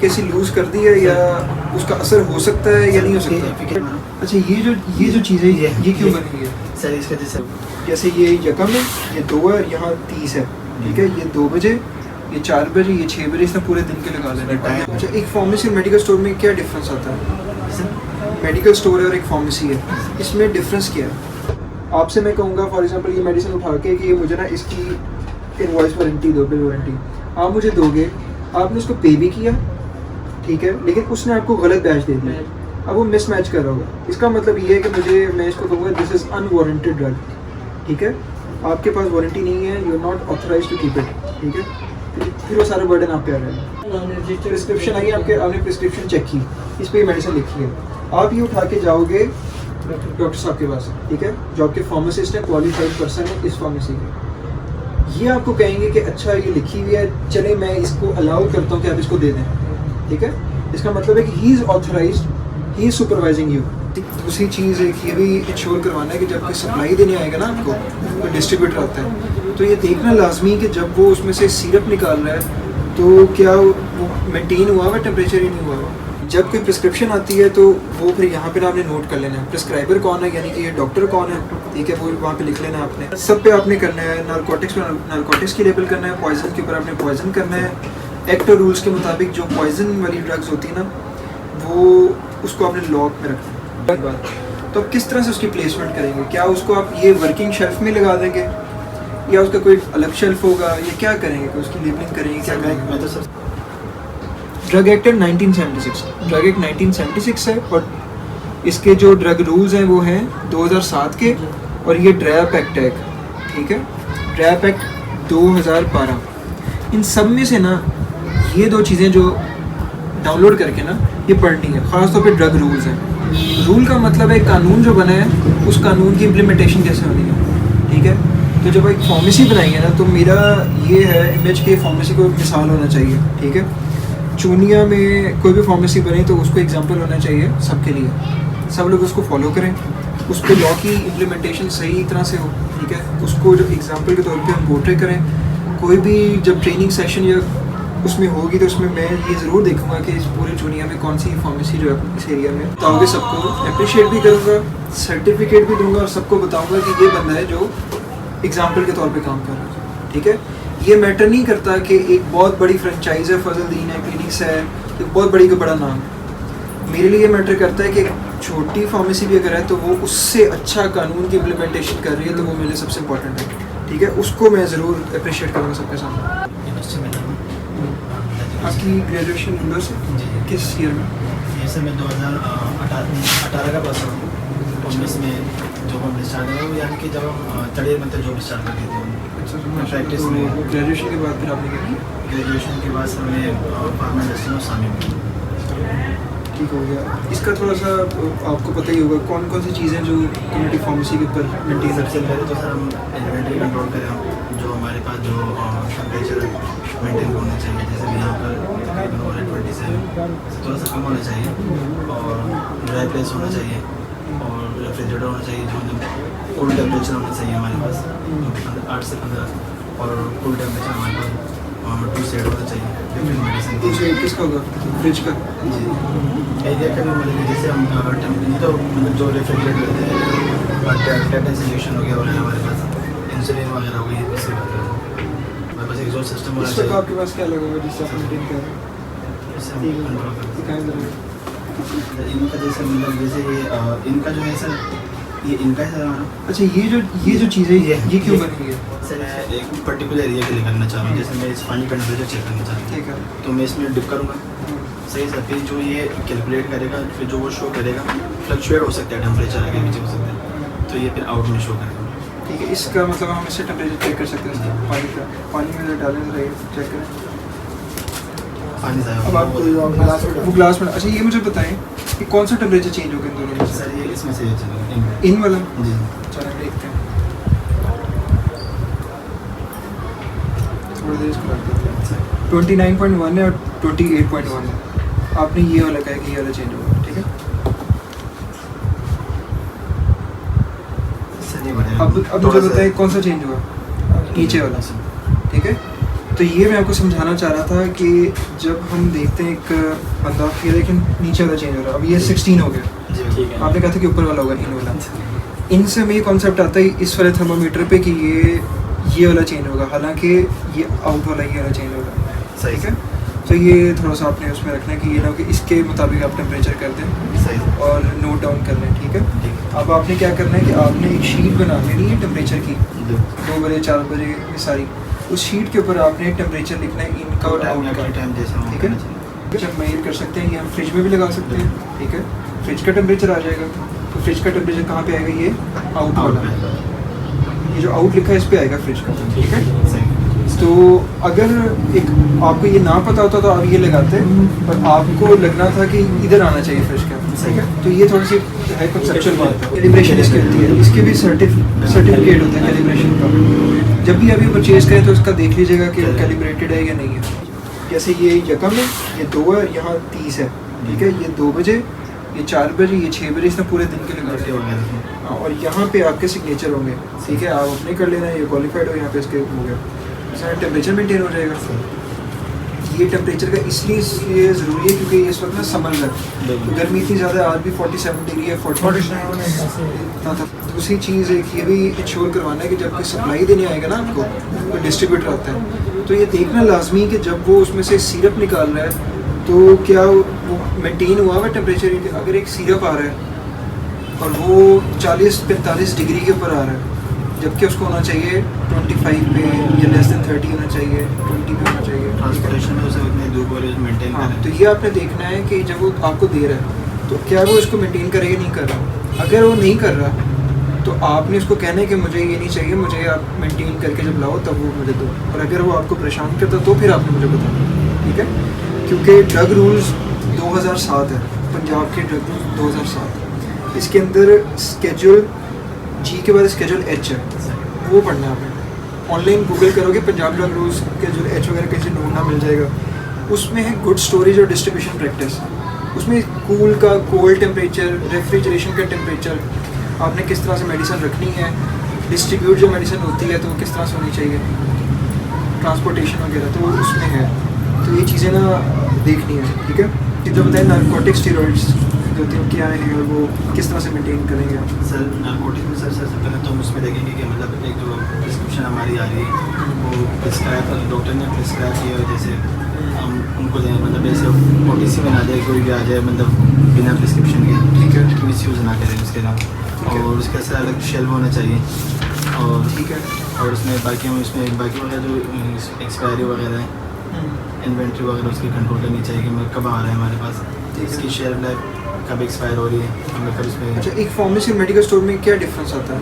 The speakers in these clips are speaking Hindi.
एफिकेसी लूज कर दी है या उसका असर हो सकता है या नहीं हो सकता? अच्छा, ये जो चीज़ है ये क्यों बन गई है सर? इसका जैसे ये यकम है, ये 2 है, यहाँ 30 है, ठीक है, ये 2 बजे, ये 4 बजे, ये 6 बजे, इसमें पूरे दिन के लगा लेना। अच्छा, एक फार्मेसी और मेडिकल स्टोर में क्या डिफरेंस आता है? मेडिकल स्टोर है और एक फार्मेसी है, इसमें डिफरेंस क्या है? आपसे मैं कहूँगा फॉर एग्जांपल ये मेडिसिन उठा के कि ये मुझे ना इसकी इनवॉइस वारंटी दो, बिल वारंटी आप मुझे दोगे, आपने उसको पे भी किया, ठीक है, लेकिन उसने आपको गलत बैच दे दिया, अब वो मिसमैच कर रहा होगा। इसका मतलब ये है कि मैं इसको कहूँगा दिस इज़ अनवारंटेड ड्रग, ठीक है, आपके पास वारंटी नहीं है, you are not authorise to keep it, ठीक है, फिर वो सारा बर्डन आप पे आ रहा है। प्रिस्क्रिप्शन आई आपने प्रिस्क्रिप्शन चेक की, इस पर मेडिसिन लिखी है, आप ये उठा के जाओगे डॉक्टर साहब के पास, ठीक है, जो आपके फार्मासिस्ट है, क्वालिफाइड पर्सन है इस फार्मेसी के, ये आपको कहेंगे कि अच्छा ये लिखी हुई है, चले मैं इसको अलाउ करता हूँ कि आप इसको दे दें, ठीक है, इसका मतलब है कि he is authorised, he is supervising you. दूसरी चीज़ है कि ये भी इंश्योर करवाना है कि जब कोई सप्लाई देने आएगा ना आपको, कोई डिस्ट्रीब्यूटर आता है, तो ये देखना लाजमी कि जब वो उसमें से सिरप निकाल रहा है तो क्या वो मेंटेन हुआ हुआ टेम्परेचर ही नहीं हुआ हुआ। जब कोई प्रिस्क्रिप्शन आती है तो वो फिर यहाँ पे ना आपने नोट कर लेना है प्रिस्क्राइबर कौन है, यानी कि ये डॉक्टर कौन है, ठीक है, वो वहाँ पे लिख लेना है आपने। सब पे आपने करना है, नारकोटिक्स पर नारकोटिक्स की लेबल करना है, पॉइजन के ऊपर आपने पॉइजन करना है, एक्ट और रूल्स के मुताबिक जो पॉइजन वाली ड्रग्स होती है ना वो उसको आपने लॉक में रखना है। तो आप किस तरह से उसकी प्लेसमेंट करेंगे? क्या उसको आप ये वर्किंग शेल्फ में लगा देंगे या उसका कोई अलग शेल्फ होगा, या क्या करेंगे, उसकी लेबलिंग करेंगे, क्या करेंगे? मैं तो sir drug act 1976, drug act 1976 है और इसके जो ड्रग रूल्स हैं वो हैं 2007 के, और ये ड्रैप एक्ट है, ठीक है, ड्रैप एक्ट 2012। इन सब में से ना ये 2 चीज़ें जो डाउनलोड करके ना ये पढ़नी है, ख़ासतौर पे ड्रग रूल्स हैं। रूल का मतलब है कानून जो बना है उस कानून की इम्प्लीमेंटेशन कैसे होनी है, ठीक है। तो जब एक फार्मेसी बनाएंगे ना तो मेरा ये है इमेज के फार्मेसी को मिसाल होना चाहिए, ठीक है। चूनिया में कोई भी फार्मेसी बने तो उसको एग्जांपल होना चाहिए सबके लिए, सब लोग उसको फॉलो करें, उस पर लॉ की इम्प्लीमेंटेशन सही तरह से हो, ठीक है, उसको जो एग्जांपल के तौर पे हम पोर्ट्रे करें। कोई भी जब ट्रेनिंग सेशन या उसमें होगी तो उसमें मैं ये ज़रूर देखूंगा कि इस पूरे चूनिया में कौन सी फार्मेसी जो है इस एरिया में, बताओगे सबको, अप्रिशिएट भी करूँगा, सर्टिफिकेट भी दूंगा और सबको बताऊँगा कि ये बंदा है जो एग्जाम्पल के तौर पर काम कर रहा है, ठीक है। ये मैटर नहीं करता कि एक बहुत बड़ी फ्रेंचाइज है, फजलदीन है, क्लिनिक्स है, एक बहुत बड़ी का बड़ा नाम है। मेरे लिए मैटर करता है कि छोटी फार्मेसी भी अगर है तो वो उससे अच्छा कानून की इम्प्लीमेंटेशन कर रही है, तो वो मेरे लिए सबसे इम्पोर्टेंट है, ठीक है, उसको मैं ज़रूर अप्रिशिएट करूँगा सबके सामने। आपकी ग्रेजुएशन इंदौर से किस ईयर में? ये सर मैं 2018 का पास हूँ। 19 में जॉब हम स्टार्ट हुआ वो, यानी कि जब हम चढ़े मतलब जॉब स्टार्ट कर देते हैं। अच्छा, प्रैक्टिस में ग्रेजुएशन के बाद फिर आपने क्या किया? ग्रेजुएशन के बाद सर मैंने फार्मा इंडस्ट्री में शामिल किया। ठीक हो गया। इसका थोड़ा सा आपको पता ही होगा कौन कौन सी चीज़ें जो कम्युनिटी फार्मेसी के ऊपर मेंटेन सबसे पहले तो सर हम इन्वेंट्री कंट्रोल करें, जो हमारे पास जो टेम्परेचर मेंटेन होना चाहिए, जैसे भी यहाँ पर तकरीबन 27 थोड़ा सा कम होना चाहिए, और ड्राई प्लेस होना चाहिए, और रेफ्रिजरेटर होना चाहिए, जो कूल टेम्परेचर होना चाहिए हमारे पास 8 से 15, और कूल टेम्परेचर हमारे पास 2 सेट होना चाहिए। मेडिसिन किसका होगा? फ्रिज का? जी, एरिया का भी मतलब जैसे हम तो मतलब जो रेफ्रिजरेटर होते हैं, टेटनस इंजेक्शन हो गया, और हमारे पास इंसुलिन वगैरह हो गई, इससे हमारे पास एग्जॉस्ट सिस्टम होना चाहिए। आपके पास क्या लगा हुआ जिससे आप मेंटेन कर रहे हैं? इससे हम कंट्रोल करते हैं। हैं इनका जैसे मतलब जैसे ये इनका जो है सर, ये इनका है सर हमारा। अच्छा, ये जो चीज़ है ये क्यों बनी है? सर मैं एक पर्टिकुलर एरिया के लिए करना चाह रहा हूँ, जैसे मैं इस पानी का टेम्परेचर चेक करना चाहता हूँ, ठीक है, तो मैं इसमें डिप करूँगा, सही सर, फिर जो ये कैलकुलेट करेगा, फिर जो वो शो करेगा, फ्लक्चुएट हो सकता है टेम्परेचर, आगे पीछे हो सकता है, तो ये फिर आउट में शो करेगा। ठीक है, इसका मतलब हम इससे टेम्परेचर चेक कर सकते हैं पानी का, पानी में जो डालें रहेगा चेक करें पानी ज़्यादा। अब आप वो ग्लास में। अच्छा, ये मुझे बताएं कि कौन सा टेम्परेचर चेंज होगा इन दोनों में? सर ये इसमें से चलेगा, इन वाला? जी, चलो देखते हैं, थोड़ी देर इसको रख देते हैं। 29.1 है और 28.1 है, आपने ये वाला कहा कि ये वाला चेंज होगा, ठीक है। सर ये बढ़िया। अब मुझे बताएं कौन सा चेंज हुआ? नीचे वाला, ठीक है। तो ये मैं आपको समझाना चाह रहा था कि जब हम देखते हैं एक बंदा, ये लेकिन नीचे वाला चेंज हो रहा है, अब ये 16 हो गया, जी ठीक है। आपने कहा था कि ऊपर वाला होगा इन वाला, इनसे हमें ये कॉन्सेप्ट आता है इस वाले थर्मामीटर पे कि ये वाला चेंज होगा, हालांकि ये आउट वाला ये वाला चेंज होगा। सही ठीक है, तो ये थोड़ा सा आपने उसमें रखना है कि ये ना कि इसके मुताबिक आप टेम्परेचर कर दें सही और नोट डाउन कर लें। ठीक है, ठीक अब आपने क्या करना है कि आपने एक शीट बना लेनी है टेम्परेचर की, है। 2 बजे 4 बजे ये सारी, उस शीट के ऊपर आपने टेम्परेचर लिखना है इनका और आउट का। टाइम जैसा ठीक है, जब मेजर कर सकते हैं, ये हम फ्रिज में भी लगा सकते हैं। ठीक है, फ्रिज का टेम्परेचर आ जाएगा, तो फ्रिज का टेम्परेचर कहाँ पे आएगा, ये आउट वाला, ये जो आउट लिखा है इस पे आएगा फ्रिज का। ठीक है, सही तो अगर एक आपको ये ना पता होता तो आप ये लगाते, पर आपको लगना था कि इधर आना चाहिए फ्रिज का। ठीक है, तो ये थोड़ी सी है कंसेप्चुअल बात है। कैलिब्रेशन इसकी होती है, इसके भी सर्टिफिकेट होता है कैलिब्रेशन का। जब भी आप ये परचेज करें तो इसका देख लीजिएगा कि कैलिब्रेटेड है या नहीं है। जैसे ये यकम है, ये 2 है, यहाँ 30 है। ठीक है, ये 2 बजे, ये 4 बजे, ये 6 बजे, इसने पूरे दिन के लगा दिए। और यहाँ पे आपके सिग्नेचर होंगे। ठीक है, आप अपने कर लेना, ये क्वालिफाइड हो, यहाँ पे इसके हो गया, इसमें टेम्परेचर मेंटेन हो जाएगा। ये टेम्परेचर का इसलिए ज़रूरी है क्योंकि इस वक्त ना समर है, तो गर्मी इतनी ज़्यादा, आज भी 47 डिग्री है, 47 इतना था। दूसरी चीज़ एक ये भी इंश्योर करवाना है कि जब कोई सप्लाई देने आएगा ना आपको, कोई डिस्ट्रीब्यूटर आता है, तो ये देखना लाजमी कि जब वो उसमें से सिरप निकाल रहा है तो क्या वो मेंटेन हुआ हुआ टेम्परेचर। अगर एक सिरप आ रहा है और वो 40-45 डिग्री के ऊपर आ रहा है, जबकि उसको होना चाहिए 25 पे या लेस देन 30 होना चाहिए, 20 पे होना चाहिए। ट्रांसपोर्टेशन में उसे उतनी धूप और मेंटेन हाँ, करें। तो ये आपने देखना है कि जब वो आपको दे रहा है तो क्या वो इसको मेंटेन करेगा, नहीं कर रहा। अगर वो नहीं कर रहा तो आपने उसको कहना है कि मुझे ये नहीं चाहिए, मुझे आप मेंटेन करके जब लाओ तब वो मुझे दो। और अगर वो आपको परेशान करता तो फिर आपने मुझे बताना। ठीक है, क्योंकि ड्रग रूल्स 2007 है, पंजाब के ड्रग रूल्स 2007, इसके अंदर स्केड्यूल जी के बाद स्केड्यूल एच है, वो पढ़ना है आपने। ऑनलाइन गूगल करोगे Punjab drug rules schedule H वगैरह कैसे ढूंढना मिल जाएगा। उसमें है गुड स्टोरेज और डिस्ट्रीब्यूशन प्रैक्टिस, उसमें कूल का कोल्ड टेम्परेचर, रेफ्रिजरेशन का टेम्परेचर, आपने किस तरह से मेडिसिन रखनी है, डिस्ट्रीब्यूट जो मेडिसिन होती है तो वो किस तरह से होनी चाहिए, ट्रांसपोर्टेशन वगैरह, तो उसमें है। तो ये चीज़ें ना देखनी है। ठीक है, जितना बताएं नारकोटिक स्टेरॉइड्स जो होते हैं क्या हैं और वो किस तरह से मेंटेन करेंगे आप। सर नारकोटिक में सर सबसे पहले तो हम उसमें देखेंगे कि मतलब एक जो प्रिस्क्रिप्शन हमारी आ रही है वो प्रिस्क्राइब डॉक्टर ने प्रिस्क्राइब किया है, जैसे हम उनको दें, मतलब ऐसे OTC में ना जाए कोई भी आ जाए, मतलब बिना प्रिस्क्रिप्शन के। ठीक है, मिस यूज़ ना करें उसके नाम, और उसके साथ अलग शेल्फ होना चाहिए। और ठीक है, और उसमें बाकी हम इसमें बाकी वगैरह जो एक्सपायरी वगैरह है, इन्वेंट्री वगैरह उसकी कंट्रोल करनी चाहिए कि मैं कब आ रहा है हमारे पास, इसकी शेल्फ लाइफ कब एक्सपायर हो रही है, हमें कब इसमें। अच्छा, एक फार्मेसी और मेडिकल स्टोर में क्या डिफरेंस आता है?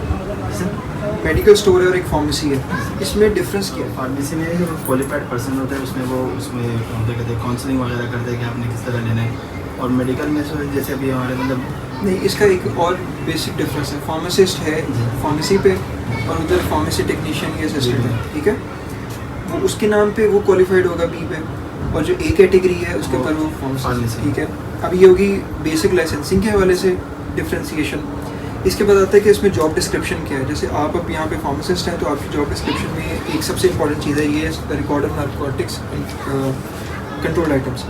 मेडिकल स्टोर है और एक फार्मेसी है, इसमें डिफरेंस क्या है? फार्मेसी में जो क्वालिफाइड पर्सन होता है उसमें वो उसमें क्या कहते हैं काउंसलिंग वगैरह करते हैं कि आपने किस तरह लेना है। और मेडिकल में जैसे अभी हमारे मतलब नहीं, इसका एक और बेसिक डिफरेंस है, फार्मासिस्ट है फार्मेसी पे और उधर फार्मेसी टेक्नीशियन या असिस्टेंट है। ठीक है, वो उसके नाम पे वो क्वालिफाइड होगा बी पे, और जो ए कैटेगरी है उसके ऊपर वो फार्मेसी। ठीक है, अब ये होगी बेसिक लाइसेंसिंग के हवाले से डिफ्रेंसिएशन। इसके बाद आता है कि इसमें जॉब डिस्क्रिप्शन क्या है। जैसे आप अब यहाँ पे फार्मासिस्ट हैं तो आपकी जॉब डिस्क्रिप्शन में एक सबसे इंपॉर्टेंट चीज़ है ये record of narcotics controlled items.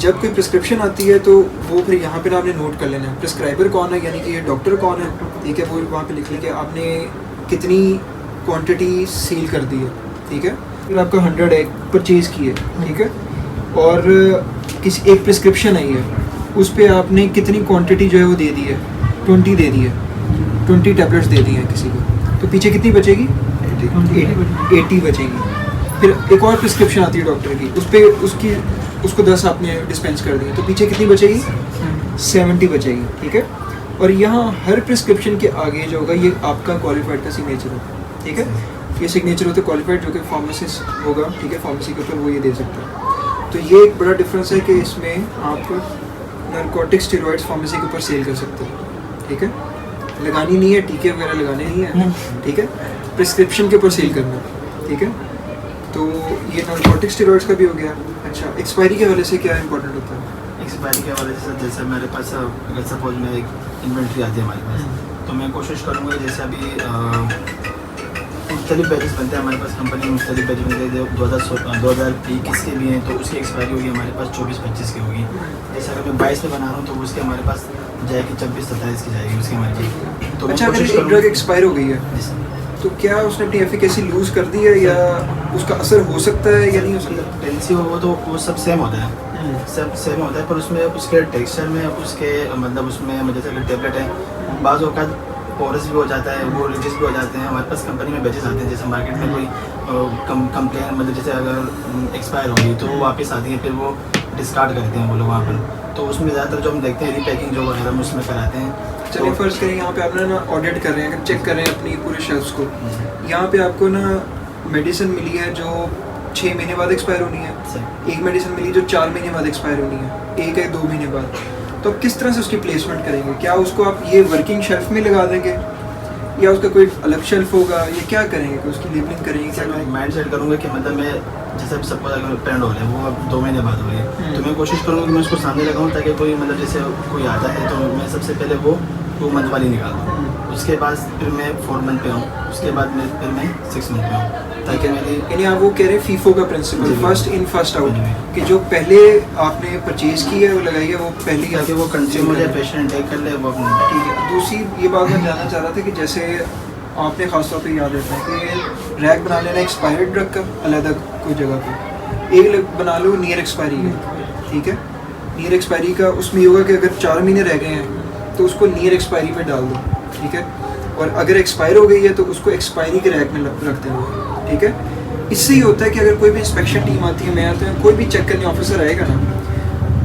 जब कोई प्रिस्क्रिप्शन आती है तो वो फिर यहाँ पे ना आपने नोट कर लेना है प्रिस्क्राइबर कौन है, यानी कि ये डॉक्टर कौन है। ठीक है, वो वहाँ पे लिख लेंगे आपने कितनी क्वांटिटी सील कर दी है। ठीक है, फिर आपका 100 है परचेज़ की है। ठीक है, और किसी एक प्रिस्क्रिप्शन आई है उस पर आपने कितनी क्वांटिटी जो है वो दे दी है, 20 दे दी है, 20 टैबलेट्स दे दी हैं किसी को, तो पीछे कितनी बचेगी? 80 बचेगी। फिर एक और प्रिस्क्रिप्शन आती है डॉक्टर की, उस पर उसको 10 आपने डिस्पेंस कर दी, तो पीछे कितनी बचेगी? 70 बचेगी। ठीक है, और यहाँ हर प्रिस्क्रिप्शन के आगे जो होगा ये आपका क्वालिफाइड का सिग्नेचर होगा। ठीक है, ये सिग्नेचर होता है क्वालिफाइड जो कि फार्मासिस्ट होगा। ठीक है, फार्मेसी के ऊपर वो ये दे सकता है। तो ये एक बड़ा डिफरेंस है कि इसमें आप नारकोटिक स्टेरॉइड्स फार्मेसी के ऊपर सेल कर सकते हो। ठीक है, लगानी नहीं है, टीके वगैरह लगाने नहीं है। ठीक है, प्रिस्क्रिप्शन के ऊपर सेल करना। ठीक है, तो ये नारकोटिक स्टेरॉइड्स का भी हो गया। अच्छा, एक्सपायरी के हवाले से क्या इंपॉर्टेंट होता है? एक्सपायरी के हवाले से जैसे मेरे पास अगर सपोज में एक इन्वेंट्री आती है हमारे पास, तो मैं कोशिश करूँगा जैसे अभी मुख्तलिफ बैचेस बनते हैं हमारे पास कंपनी में, मुख्तलिफ बैच बनते हैं। 2021 के भी हैं तो उसकी एक्सपायरी होगी हमारे पास 24-25 की होगी। जैसे अगर मैं 22 में बना रहा हूँ तो उसके हमारे पास जाएगी 26-27 की जाएगी उसकी हमारी। तो अच्छा, अगर एक ड्रग एक्सपायर हो गई है तो क्या उसने अपनी एफिकेसी लूज़ कर दी है या उसका असर हो सकता है या नहीं हो सकता? टेंसी हो तो वो सब सेम होता है, सब सेम होता है, पर उसमें उसके टेक्सचर में उसके मतलब उसमें जैसे अगर टेबलेट है बाज़ औक़ात पोरस भी हो जाता है, वो रिजिस भी हो जाते हैं। हमारे पास कंपनी में बैचेस आते हैं, जैसे मार्केट में कोई कंप्लेन मतलब जैसे अगर एक्सपायर होगी तो वो वापस आती है, फिर वो डिस्कार्ड करते हैं वो लोग वहाँ पर। तो उसमें ज़्यादातर जो हम देखते हैं रीपैकिंग जो वगैरह हम उसमें कराते हैं। चलिए फर्ज करें यहाँ पे आप ना ऑडिट कर रहे हैं, चेक कर रहे हैं अपनी पूरे शेल्फ्स को। यहाँ पे आपको ना मेडिसिन मिली है जो 6 महीने बाद एक्सपायर होनी है, एक मेडिसिन मिली जो 4 महीने बाद एक्सपायर होनी है, एक है 2 महीने बाद। तो आप किस तरह से उसकी प्लेसमेंट करेंगे? क्या उसको आप ये वर्किंग शेल्फ में लगा देंगे या उसका कोई अलग शेल्फ होगा, ये क्या करेंगे कि उसकी लेबलिंग करेंगे? क्या मैं माइंड सेट करूँगा कि मतलब मैं जैसे सपोज अगर पेरेंट हो रहा है वो अब 2 महीने बाद हो रही है तो मैं कोशिश करूँगा कि मैं उसको सामने लगाऊँ ताकि कोई मतलब जैसे कोई आता है तो मैं सबसे पहले वो 2 मंथ वाली निकालूँ, उसके बाद फिर मैं 4 मंथ पे आऊँ, उसके बाद फिर मैं 6 मंथ पे आऊँ, ताकि मेरी यानी आप वो कह रहे हैं फीफो का principle, first in first out, कि जो पहले आपने परचेज की है वो लगाई है वो पहले ताकि वो कंज्यूम हो जाए, पेशेंट टेक कर ले वो अपना। ठीक है। दूसरी ये बात मैं जानना चाह रहा था कि जैसे आपने खासतौर पे याद रहता है कि रैक बना लेना एक्सपायर्ड ड्रग का अलग कोई जगह पे, एक बना लो नियर एक्सपायरी का, ठीक है। नियर एक्सपायरी का उसमें ये होगा कि अगर 4 महीने रह गए हैं तो उसको नियर एक्सपायरी में डाल दो, ठीक है। और अगर एक्सपायर हो गई है तो उसको एक्सपायरी के रैक में रख देंगे, ठीक है। इससे ही होता है कि अगर कोई भी इंस्पेक्शन टीम आती है, मैं आता हूँ, कोई भी चेक करने ऑफिसर आएगा ना,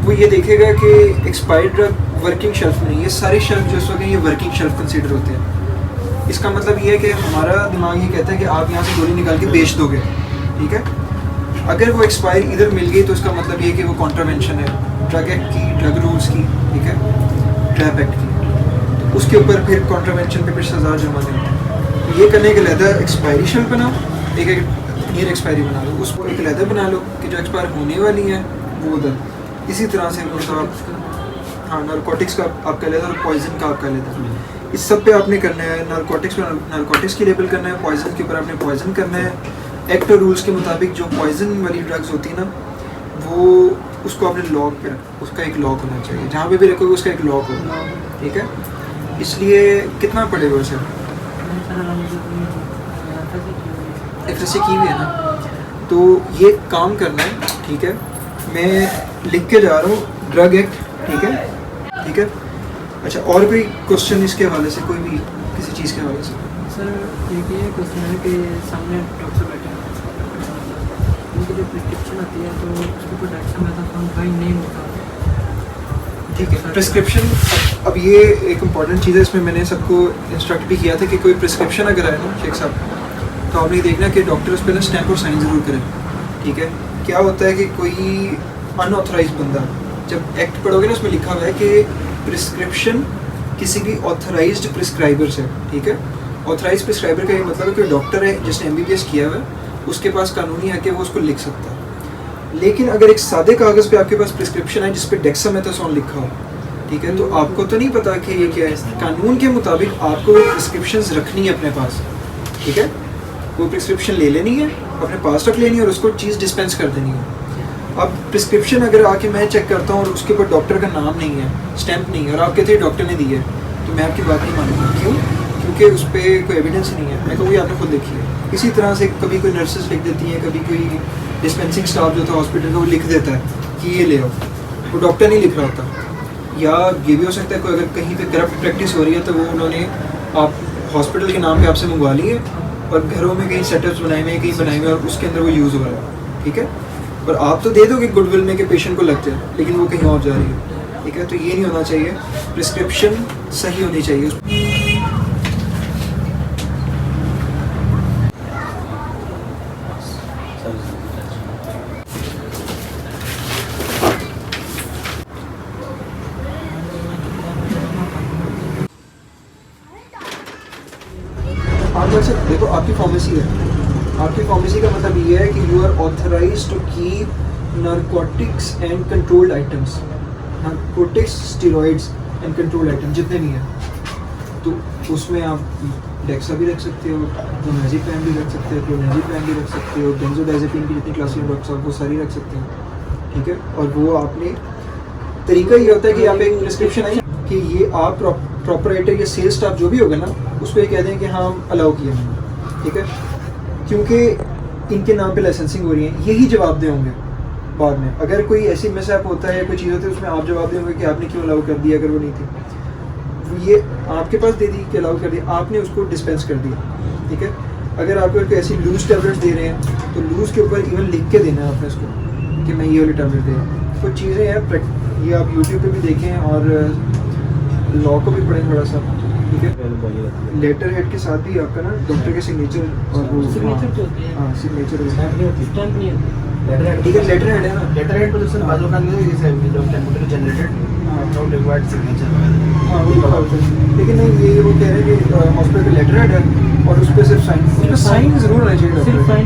वो ये देखेगा कि एक्सपायर्ड ड्रग वर्किंग शेल्फ में नहीं, ये सारे शेल्फ जो इस वक्त ये वर्किंग शेल्फ कंसीडर होते हैं। इसका मतलब ये है कि हमारा दिमाग ये कहता है कि आप यहाँ से गोली निकाल के बेच दोगे, ठीक है। अगर वो एक्सपायर इधर मिल गई तो इसका मतलब ये कि वो कॉन्ट्रावेंशन है ड्रग एक्ट की, ड्रग रूल्स की, ठीक है, ट्रैप एक्ट की, तो उसके ऊपर फिर कॉन्ट्रावेंशन पे फिर सजा जमा देते हैं। तो ये करने के लिए एक्सपायरी शेल्फ बनाओ, एक नियर एक्सपायरी बना लो, उसको एक लेदर बना लो कि जो एक्सपायर होने वाली है वो उधर। इसी तरह से मतलब हाँ, नारकोटिक्स का आपका लेदर और पॉइजन का आपका लेदर, इस सब पे आपने करना है। नारकोटिक्स पे नारकोटिक्स की लेबल करना है, पॉइजन के ऊपर आपने पॉइजन करना है। एक्ट और रूल्स के मुताबिक जो पॉइजन वाली ड्रग्स होती है ना, वो उसको आपने लॉक पे उसका एक लॉक होना चाहिए, जहाँ पे भी रखोगे उसका एक लॉक होगा, ठीक है। इसलिए कितना पड़ेगा उसे? एफएससी की भी है ना, तो ये काम करना है, ठीक है। मैं लिख के जा रहा हूँ ड्रग एक्ट, ठीक है, ठीक है। अच्छा, और कोई क्वेश्चन इसके हवाले से, कोई भी किसी चीज़ के हवाले से? सर एक ये क्वेश्चन है कि सामने डॉक्टर बैठे हैं, उनकी जो प्रिस्क्रिप्शन आती है तो उसके ऊपर डॉक्टर मेथाफोन का ही नहीं होता, ठीक है। प्रिस्क्रिप्शन, अब ये एक इम्पॉर्टेंट चीज़ है, इसमें मैंने सबको इंस्ट्रक्ट भी किया था कि कोई प्रिस्क्रिप्शन अगर आए ना शेख साहब, तो आपने देखना कि डॉक्टर उस पर ना स्टैम्प और साइन ज़रूर करें, ठीक है। क्या होता है कि कोई अनऑथराइज बंदा, जब एक्ट पढ़ोगे ना उसमें लिखा हुआ है कि प्रिस्क्रिप्शन किसी भी ऑथराइज्ड प्रिस्क्राइबर से, ठीक है। ऑथराइज्ड प्रिस्क्राइबर का ये मतलब है कि डॉक्टर है जिसने MBBS किया हुआ है, उसके पास कानूनी हक है, वो उसको लिख सकता है। लेकिन अगर एक सादे कागज़ पे आपके पास प्रिस्क्रिप्शन है जिस पे डेक्सामेथासोन लिखा हो, ठीक है, तो आपको तो नहीं पता कि ये क्या है। कानून के मुताबिक आपको वो प्रिस्क्रिप्शंस रखनी है अपने पास, ठीक है। वो प्रिस्क्रिप्शन ले लेनी है, अपने पास रख लेनी है और उसको चीज़ डिस्पेंस कर देनी है। अब प्रिस्क्रिप्शन अगर आके मैं चेक करता हूँ और उसके ऊपर डॉक्टर का नाम नहीं है, स्टैंप नहीं है, और आप कहते हैं डॉक्टर ने दी है, तो मैं आपकी बात नहीं मानूंगा। क्यों? क्योंकि उस पर कोई एविडेंस नहीं है। मैं कहूँगी आपने खुद देखी है। इसी तरह से कभी कोई नर्सेज लिख देती हैं, कभी कोई डिस्पेंसिंग स्टाफ जो था हॉस्पिटल का वो लिख देता है कि ये ले आओ, वो डॉक्टर नहीं लिख रहा होता। या ये भी हो सकता है कोई अगर कहीं पे करप्ट प्रैक्टिस हो रही है तो वो उन्होंने आप हॉस्पिटल के नाम पे आपसे मंगवा ली है और घरों में कहीं सेटअप्स बनाए हुए हैं, कहीं बनाए हुए हैं और उसके अंदर वो यूज़ हो रहा है, ठीक है। और आप तो दे दोगे गुडविल में कि पेशेंट को लगते हैं, लेकिन वो कहीं और जा रही है, ठीक है। तो ये नहीं होना चाहिए, प्रिस्क्रिप्शन सही होनी चाहिए। आप वैसे देखो, आपकी फार्मेसी है, आपकी फार्मेसी का मतलब ये है कि you are authorise to keep narcotics and controlled items, narcotics, steroids and controlled item जितने भी हैं, तो उसमें आप डेक्सा भी रख सकते हो, क्लोनाज़ेपैम भी रख सकते हो, क्लोनाज़ेपैम भी रख सकते हो, बेंजोडाइज़ेपिन की जितनी क्लासेस डॉक्टर साहब वो सारी रख सकते हो, ठीक है। और वो आपने तरीका ये होता है कि आप एक प्रिस्क्रिप्शन आई कि ये आप प्रॉपराइटर या सेल्स स्टाफ जो भी होगा ना उस पर कह दें कि हाँ हम अलाउ किया हमने, ठीक है, क्योंकि इनके नाम पे लाइसेंसिंग हो रही है, यही जवाब दे होंगे बाद में। अगर कोई ऐसी मिसहैप होता है, कोई चीज़ होती है, उसमें आप जवाब देंगे कि आपने क्यों अलाउ कर दिया अगर वो नहीं थी, ये आपके पास दे दी कि अलाउ कर दिया, आपने उसको डिस्पेंस कर दिया, ठीक है। अगर आपको कोई ऐसी लूज टैबलेट्स दे रहे हैं तो लूज़ के ऊपर इवन लिख के देना है आपने उसको कि मैं ये वाली टैबलेट दे रहा हूँ। कुछ चीज़ें हैं, ये आप यूट्यूब पे भी देखें और लॉ को भी पढ़ें थोड़ा सा, ठीक है। लेटर हेड के साथ भी आपका ना डॉक्टर के सिग्नेचर और वो सिग्नेचर तो होती है। हाँ सिग्नेचर स्टैम्प नहीं होती। ठीक है, लेटर हेड है ना, लेटर हेड पर सर बाजू का नहीं जैसे जो computer generated not required signature वगैरह। हाँ वो लिखा होता है, लेकिन नहीं ये वो कह रहे हैं कि हॉस्पिटल का लेटर हेड है और उस पर सिर्फ साइन, उस पर साइन जरूर होना चाहिए, सिर्फ साइन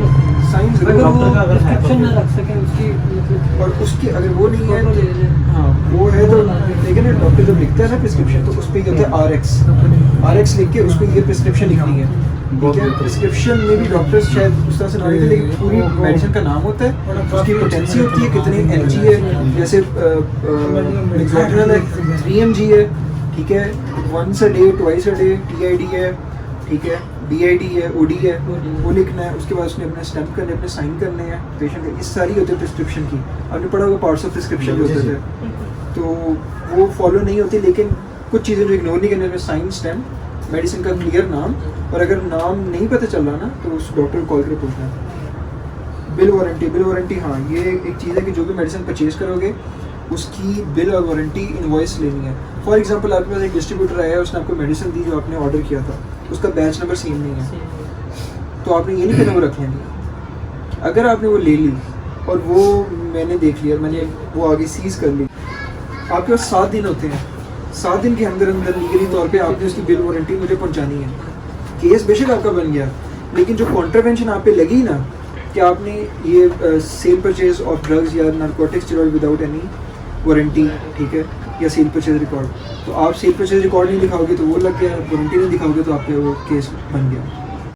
साइन अगर जरूर। वो डॉक्टर का अगर है तो प्रिस्क्रिप्शन ना रख सके उसकी मतलब और उसकी अगर वो नहीं है फोटो ले लें। तो हाँ वो है तो, लेकिन डॉक्टर जब लिखता है ना प्रिस्क्रिप्शन तो उस पर होता है RX लिख के उस पर ये प्रिस्क्रिप्शन लिखनी है, ठीक है। प्रिस्क्रिप्शन में भी डॉक्टर शायद उस तरह से ना लिखते, लेकिन पूरी मेडिसिन का नाम होता है, उसकी पोटेंसी होती है, कितनी mg है, जैसे Lexotanil है 3 mg है, ठीक है, once a day, twice a day, TID है, ठीक है, BID है, OD है, वो लिखना है। उसके बाद उसने अपने स्टैम्प करने, अपने साइन करने हैं पेशेंट के, इस सारी होती है प्रिस्क्रिप्शन की। आपने पढ़ा होगा पार्ट्स ऑफ प्रिस्क्रिप्शन जो होते थे, तो वो फॉलो नहीं होती, लेकिन कुछ चीज़ें जो इग्नोर नहीं करने में साइन, स्टैम्प, मेडिसिन का क्लियर नाम, और अगर नाम नहीं पता चल रहा ना तो उस डॉक्टर को कॉल करके पूछना है। बिल वारंटी, हाँ ये एक चीज़ है कि जो भी मेडिसिन परचेज करोगे उसकी बिल और वारंटी इनवॉइस लेनी है। फॉर एग्जांपल आपके पास एक डिस्ट्रीब्यूटर आया है, उसने आपको मेडिसिन दी जो आपने ऑर्डर किया था, उसका बैच नंबर सेम नहीं है, तो आपने ये नहीं कहना वो रख लेंगे। अगर आपने वो ले ली और वो मैंने देख लिया, मैंने वो आगे सीज कर ली, आपके पास 7 दिन होते हैं, 7 दिन के अंदर अंदर लीगली तौर पे आपने उसकी बिल वारंटी मुझे पहुंचानी है। केस बेशक आपका बन गया, लेकिन जो कॉन्ट्रावेंशन आप पे लगी ना कि आपने ये सेल परचेज ऑफ ड्रग्स या नारकोटिक्स विदाउट एनी वारंटी, ठीक है, या सेल परचेज रिकॉर्ड, तो आप सेल परचेज रिकॉर्ड नहीं दिखाओगे तो वो लग गया, वारंटी नहीं दिखाओगे तो आप पे वो केस बन गया।